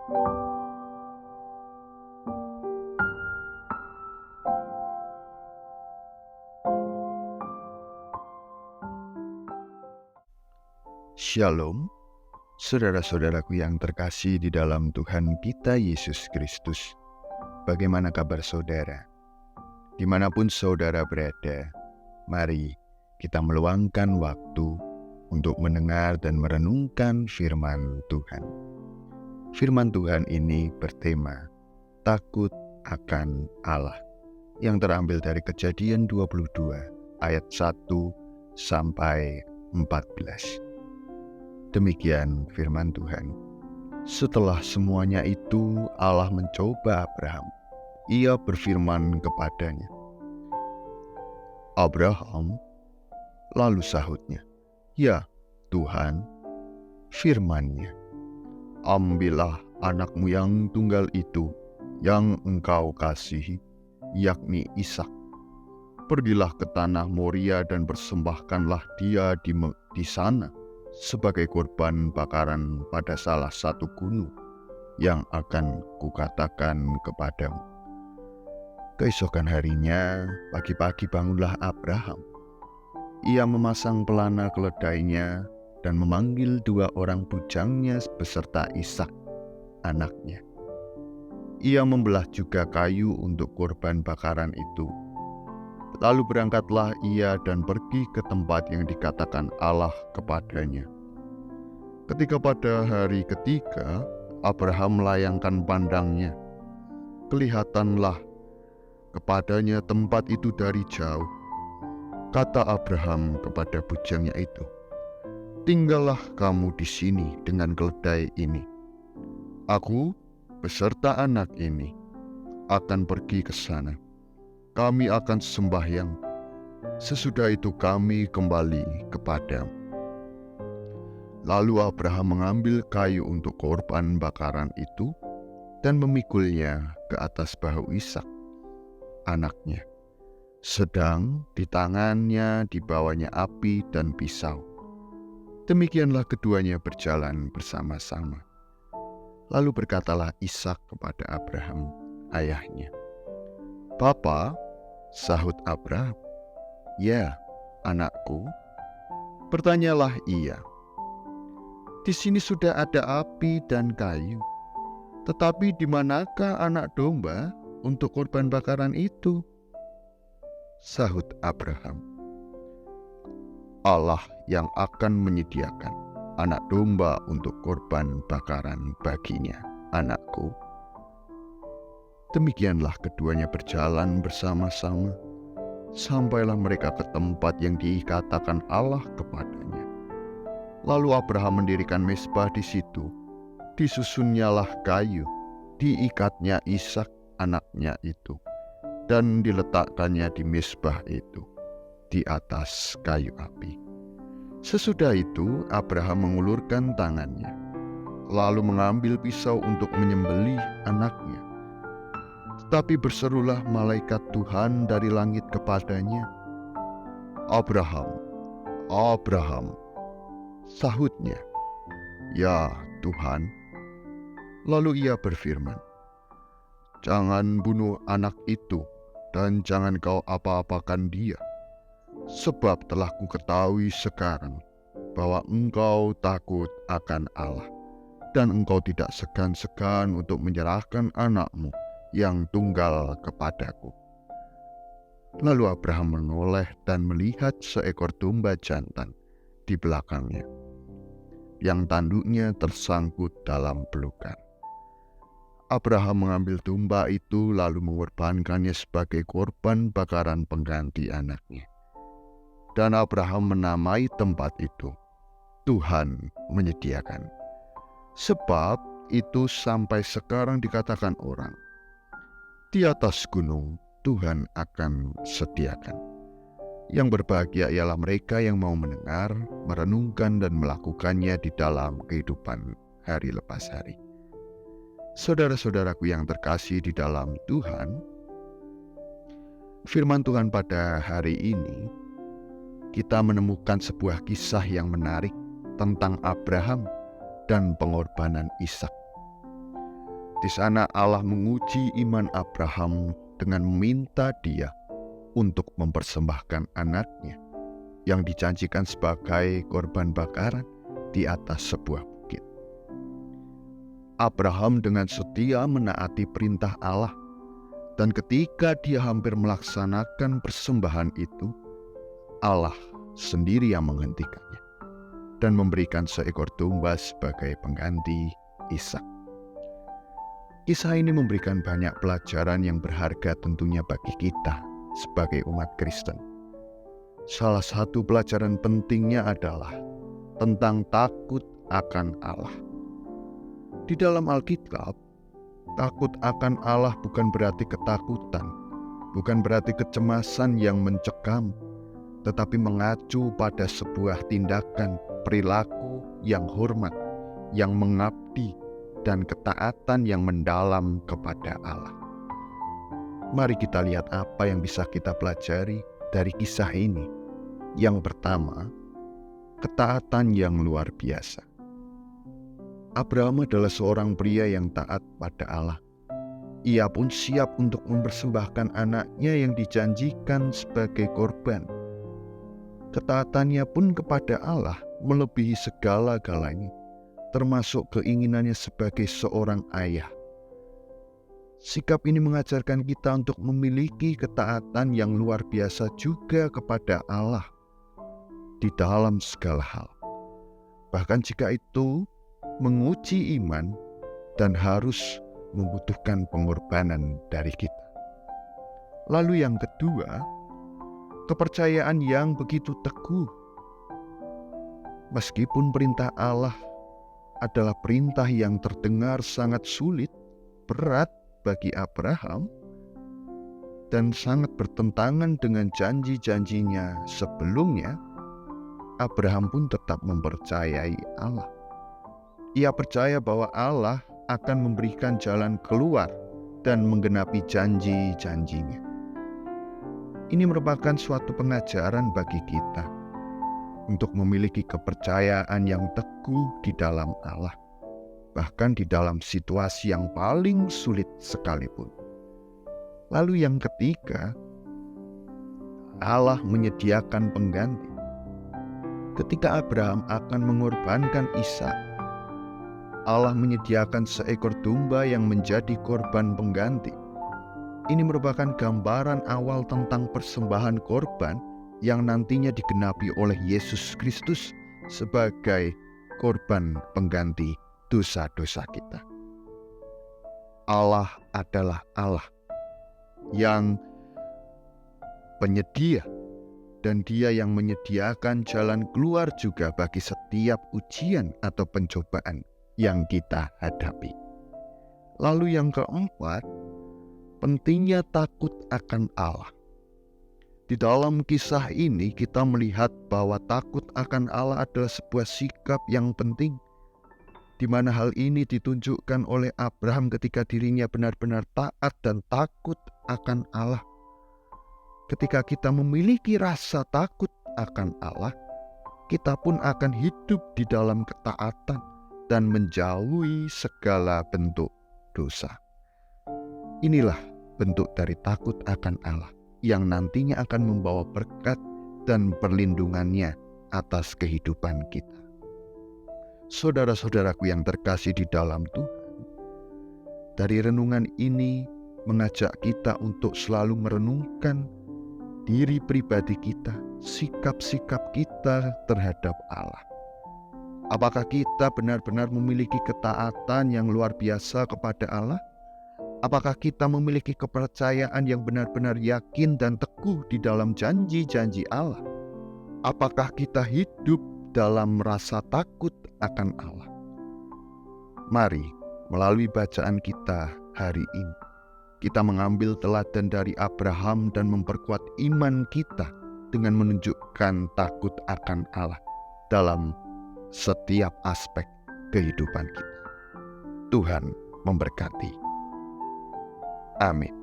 Shalom, saudara-saudaraku yang terkasih di dalam Tuhan kita Yesus Kristus. Bagaimana kabar saudara? Dimanapun saudara berada, mari kita meluangkan waktu untuk mendengar dan merenungkan firman Tuhan. Firman Tuhan ini bertema takut akan Allah, yang terambil dari Kejadian 22 ayat 1 sampai 14. Demikian firman Tuhan. Setelah semuanya itu Allah mencoba Abraham. Ia berfirman kepadanya, "Abraham." Lalu sahutnya, "Ya Tuhan." Firman-Nya, "Ambillah anakmu yang tunggal itu, yang engkau kasihi, yakni Ishak. Pergilah ke tanah Moria dan persembahkanlah dia di sana sebagai korban bakaran pada salah satu gunung yang akan kukatakan kepadamu." Keesokan harinya, pagi-pagi bangunlah Abraham. Ia memasang pelana keledainya dan memanggil 2 orang bujangnya beserta Ishak, anaknya. Ia membelah juga kayu untuk korban bakaran itu. Lalu berangkatlah ia dan pergi ke tempat yang dikatakan Allah kepadanya. Ketika pada hari ketiga, Abraham melayangkan pandangnya. Kelihatanlah kepadanya tempat itu dari jauh. Kata Abraham kepada bujangnya itu, "Tinggallah kamu di sini dengan keledai ini. Aku beserta anak ini akan pergi ke sana. Kami akan sembahyang. Sesudah itu kami kembali kepadamu." Lalu Abraham mengambil kayu untuk korban bakaran itu dan memikulnya ke atas bahu Ishak, anaknya. Sedang di tangannya dibawanya api dan pisau. Demikianlah keduanya berjalan bersama-sama. Lalu berkatalah Ishak kepada Abraham, ayahnya. "Bapa," sahut Abraham. "Ya, anakku." Bertanyalah ia, "Di sini sudah ada api dan kayu, tetapi di manakah anak domba untuk korban bakaran itu?" Sahut Abraham, "Allah yang akan menyediakan anak domba untuk korban bakaran baginya, anakku." Demikianlah keduanya berjalan bersama-sama, sampailah mereka ke tempat yang dikatakan Allah kepadanya. Lalu Abraham mendirikan mezbah di situ. Disusunnyalah kayu, diikatnya Ishak anaknya itu, dan diletakkannya di mezbah itu, di atas kayu api. Sesudah itu Abraham mengulurkan tangannya, lalu mengambil pisau untuk menyembelih anaknya. Tetapi berserulah malaikat Tuhan dari langit kepadanya, "Abraham, Abraham." Sahutnya, "Ya Tuhan." Lalu ia berfirman, "Jangan bunuh anak itu, dan jangan kau apa-apakan dia, sebab telah kuketahui sekarang bahwa engkau takut akan Allah, dan engkau tidak segan-segan untuk menyerahkan anakmu yang tunggal kepadaku." Lalu Abraham menoleh dan melihat seekor domba jantan di belakangnya, yang tanduknya tersangkut dalam pelukan. Abraham mengambil domba itu lalu mengorbankannya sebagai korban bakaran pengganti anaknya. Dan Abraham menamai tempat itu, "Tuhan menyediakan." Sebab itu sampai sekarang dikatakan orang, "Di atas gunung Tuhan akan sediakan." Yang berbahagia ialah mereka yang mau mendengar, merenungkan, dan melakukannya di dalam kehidupan hari lepas hari. Saudara-saudaraku yang terkasih di dalam Tuhan, firman Tuhan pada hari ini, kita menemukan sebuah kisah yang menarik tentang Abraham dan pengorbanan Ishak. Di sana Allah menguji iman Abraham dengan meminta dia untuk mempersembahkan anaknya yang dijanjikan sebagai korban bakaran di atas sebuah bukit. Abraham dengan setia menaati perintah Allah, dan ketika dia hampir melaksanakan persembahan itu, Allah sendiri yang menghentikannya dan memberikan seekor domba sebagai pengganti Ishak. Kisah ini memberikan banyak pelajaran yang berharga tentunya bagi kita sebagai umat Kristen. Salah satu pelajaran pentingnya adalah tentang takut akan Allah. Di dalam Alkitab, takut akan Allah bukan berarti ketakutan, bukan berarti kecemasan yang mencekam, tetapi mengacu pada sebuah tindakan perilaku yang hormat, yang mengabdi, dan ketaatan yang mendalam kepada Allah. Mari kita lihat apa yang bisa kita pelajari dari kisah ini. Yang pertama, ketaatan yang luar biasa. Abraham adalah seorang pria yang taat pada Allah. Ia pun siap untuk mempersembahkan anaknya yang dijanjikan sebagai korban. Ketaatannya pun kepada Allah melebihi segala-galanya, termasuk keinginannya sebagai seorang ayah. Sikap ini mengajarkan kita untuk memiliki ketaatan yang luar biasa juga kepada Allah di dalam segala hal. Bahkan jika itu menguji iman dan harus membutuhkan pengorbanan dari kita. Lalu yang kedua, kepercayaan yang begitu teguh. Meskipun perintah Allah adalah perintah yang terdengar sangat sulit, berat bagi Abraham, dan sangat bertentangan dengan janji-janjinya sebelumnya, Abraham pun tetap mempercayai Allah. Ia percaya bahwa Allah akan memberikan jalan keluar dan menggenapi janji-janjinya. Ini merupakan suatu pengajaran bagi kita untuk memiliki kepercayaan yang teguh di dalam Allah, bahkan di dalam situasi yang paling sulit sekalipun. Lalu yang ketiga, Allah menyediakan pengganti. Ketika Abraham akan mengorbankan Ishak, Allah menyediakan seekor domba yang menjadi korban pengganti. Ini merupakan gambaran awal tentang persembahan korban yang nantinya digenapi oleh Yesus Kristus sebagai korban pengganti dosa-dosa kita. Allah adalah Allah yang penyedia, dan Dia yang menyediakan jalan keluar juga bagi setiap ujian atau pencobaan yang kita hadapi. Lalu yang keempat, pentingnya takut akan Allah. Di dalam kisah ini kita melihat bahwa takut akan Allah adalah sebuah sikap yang penting, di mana hal ini ditunjukkan oleh Abraham ketika dirinya benar-benar taat dan takut akan Allah. Ketika kita memiliki rasa takut akan Allah, kita pun akan hidup di dalam ketaatan dan menjauhi segala bentuk dosa. Inilah bentuk dari takut akan Allah yang nantinya akan membawa berkat dan perlindungannya atas kehidupan kita. Saudara-saudaraku yang terkasih di dalam Tuhan, dari renungan ini mengajak kita untuk selalu merenungkan diri pribadi kita, sikap-sikap kita terhadap Allah. Apakah kita benar-benar memiliki ketaatan yang luar biasa kepada Allah? Apakah kita memiliki kepercayaan yang benar-benar yakin dan teguh di dalam janji-janji Allah? Apakah kita hidup dalam rasa takut akan Allah? Mari, melalui bacaan kita hari ini, kita mengambil teladan dari Abraham dan memperkuat iman kita dengan menunjukkan takut akan Allah dalam setiap aspek kehidupan kita. Tuhan memberkati. Amin.